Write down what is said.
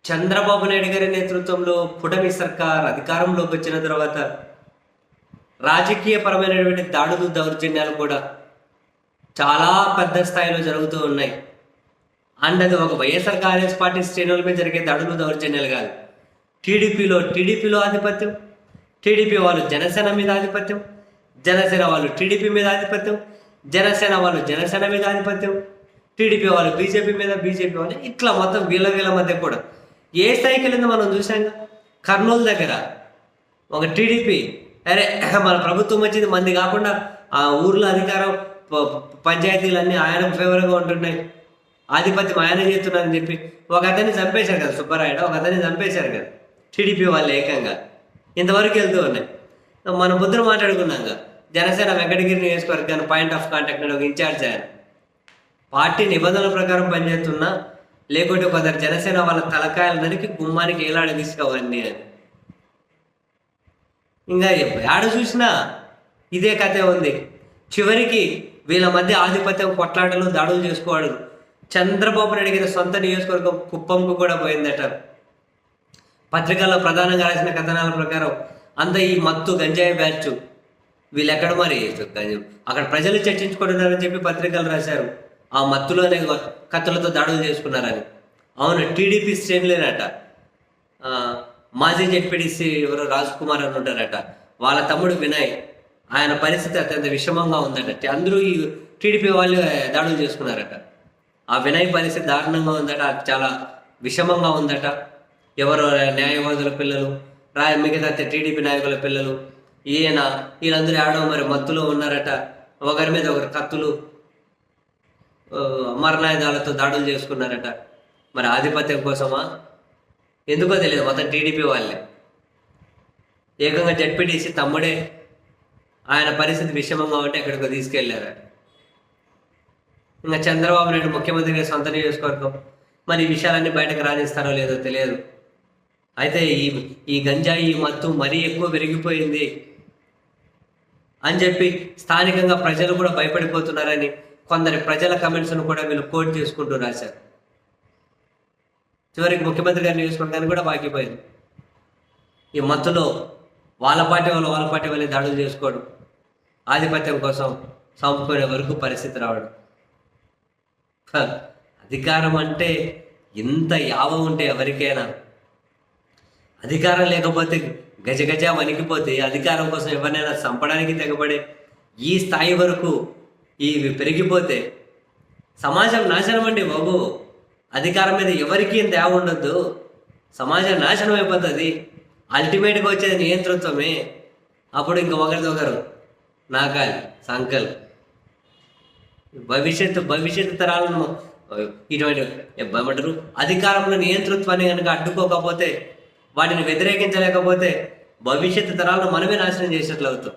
చంద్రబాబు నాయుడు గారి నేతృత్వంలో కూటమి సర్కార్ అధికారంలోకి వచ్చిన తర్వాత రాజకీయ పరమైనటువంటి దాడులు దౌర్జన్యాలు కూడా చాలా పెద్ద స్థాయిలో జరుగుతూ ఉన్నాయి. అండ్ అది ఒక వైఎస్ఆర్ కాంగ్రెస్ పార్టీ శ్రేణుల మీద జరిగే దాడులు దౌర్జన్యాలు కాదు. టీడీపీలో ఆధిపత్యం, టీడీపీ వాళ్ళు జనసేన మీద ఆధిపత్యం, జనసేన వాళ్ళు టీడీపీ మీద ఆధిపత్యం, జనసేన వాళ్ళు జనసేన మీద ఆధిపత్యం, టీడీపీ వాళ్ళు బీజేపీ మీద, బీజేపీ వాళ్ళు ఇట్లా మొత్తం వీళ్ళ మధ్య కూడా ఏ స్థాయికి వెళ్ళిందో మనం చూసాంగా. కర్నూలు దగ్గర ఒక టీడీపీ అరే మన ప్రభుత్వం వచ్చింది మంది కాకుండా ఆ ఊర్లో అధికారం పంచాయతీలన్నీ ఆయనకు ఫేవర్గా ఉంటున్నాయి, ఆధిపత్యం ఆయన చేస్తున్నారని చెప్పి ఒక అతన్ని చంపేశారు కదా, సుబ్బరాయుడు ఒక అతన్ని చంపేశారు కదా టీడీపీ వాళ్ళు ఏకంగా. ఇంతవరకు వెళ్తూ ఉన్నాయి. మనం బుద్ధులు మాట్లాడుకున్నాక జనసేన వెంకటగిరి నియోజకవర్గాన్ని పాయింట్ ఆఫ్ కాంటాక్ట్ అని ఒక ఇన్ఛార్జ్ ఆయన పార్టీ నిబంధనల ప్రకారం పనిచేస్తున్నా, లేకుంటే కొందరు జనసేన వాళ్ళ తలకాయలు నరికి గుమ్మానికి ఏలాడ తీసుకోవన్నీ అని. ఇంకా ఏడ చూసినా ఇదే కథే ఉంది. చివరికి వీళ్ళ మధ్య ఆధిపత్యం కొట్లాటలు దాడులు చేసుకోవడం చంద్రబాబు నాయుడు గారి సొంత నియోజకవర్గం కుప్పంకు కూడా పోయిందట. పత్రికల్లో ప్రధానంగా రాసిన కథనాల ప్రకారం అంత ఈ మత్తు గంజాయి బ్యాచ్ వీళ్ళు ఎక్కడ మరి అక్కడ ప్రజలు చర్చించుకుంటున్నారని చెప్పి పత్రికలు రాశారు. ఆ మత్తులోనే కత్తులతో దాడులు చేసుకున్నారని. అవును, టీడీపీ శ్రేణులేనట. మాజీ జెడ్పీటీసీ ఎవరో రాజ్ కుమార్ అని ఉంటారట, వాళ్ళ తమ్ముడు వినయ్, ఆయన పరిస్థితి అత్యంత విషమంగా ఉందట. అందరూ ఈ టీడీపీ వాళ్ళు దాడులు చేసుకున్నారట. ఆ వినయ్ పరిస్థితి దారుణంగా ఉందట, చాలా విషమంగా ఉందట. ఎవరో న్యాయవాదుల పిల్లలు, మిగతా టీడీపీ నాయకుల పిల్లలు, ఈయన వీళ్ళందరూ ఆడో మరి మత్తులో ఉన్నారట. ఒకరి మీద ఒకరు కత్తులు మరణాయుధాలతో దాడులు చేసుకున్నారట. మరి ఆధిపత్యం కోసమా ఎందుకో తెలియదు, మొత్తం టీడీపీ వాళ్ళే. ఏకంగా జడ్పీటీసీ తమ్ముడే ఆయన పరిస్థితి విషమంగా ఉంటే ఎక్కడికో తీసుకెళ్లారట. ఇంకా చంద్రబాబు నాయుడు ముఖ్యమంత్రి సొంత నియోజకవర్గం, మరి ఈ విషయాలన్నీ బయటకు రాణిస్తారో లేదో తెలియదు. అయితే ఈ గంజాయి ఈ మత్తు మరీ ఎక్కువ పెరిగిపోయింది అని చెప్పి స్థానికంగా ప్రజలు కూడా భయపడిపోతున్నారని కొందరి ప్రజల కమెంట్స్ను కూడా వీళ్ళు కోట్ చేసుకుంటూ రాశారు. చివరికి ముఖ్యమంత్రి గారి నియోజకవర్గాన్ని కూడా బాగిపోయింది. ఈ మత్తులో వాళ్ళ పార్టీ వాళ్ళే దాడులు చేసుకోవడం, ఆధిపత్యం కోసం చంపుకునే వరకు పరిస్థితి రావడం. అధికారం అంటే ఇంత యావ ఉంటే ఎవరికైనా, అధికారం లేకపోతే గజగజ వణికిపోతే, అధికారం కోసం ఎవరినైనా చంపడానికి తెగబడే ఈ స్థాయి వరకు ఇవి పెరిగిపోతే సమాజం నాశనం అండి బాబు. అధికారం మీద ఎవరికి తేవ ఉండొద్దు, సమాజం నాశనం అయిపోతుంది. అల్టిమేట్గా వచ్చేది నియంతృత్వమే. అప్పుడు ఇంక ఒకరు నాకాలి సంకల్ భవిష్యత్తు తరాలను ఇటువంటి ఏమంటారు అధికారంలో నియంతృత్వాన్ని కనుక అడ్డుకోకపోతే, వాటిని వ్యతిరేకించలేకపోతే భవిష్యత్తు తరాలను మనమే నాశనం చేసినట్లు అవుతాం.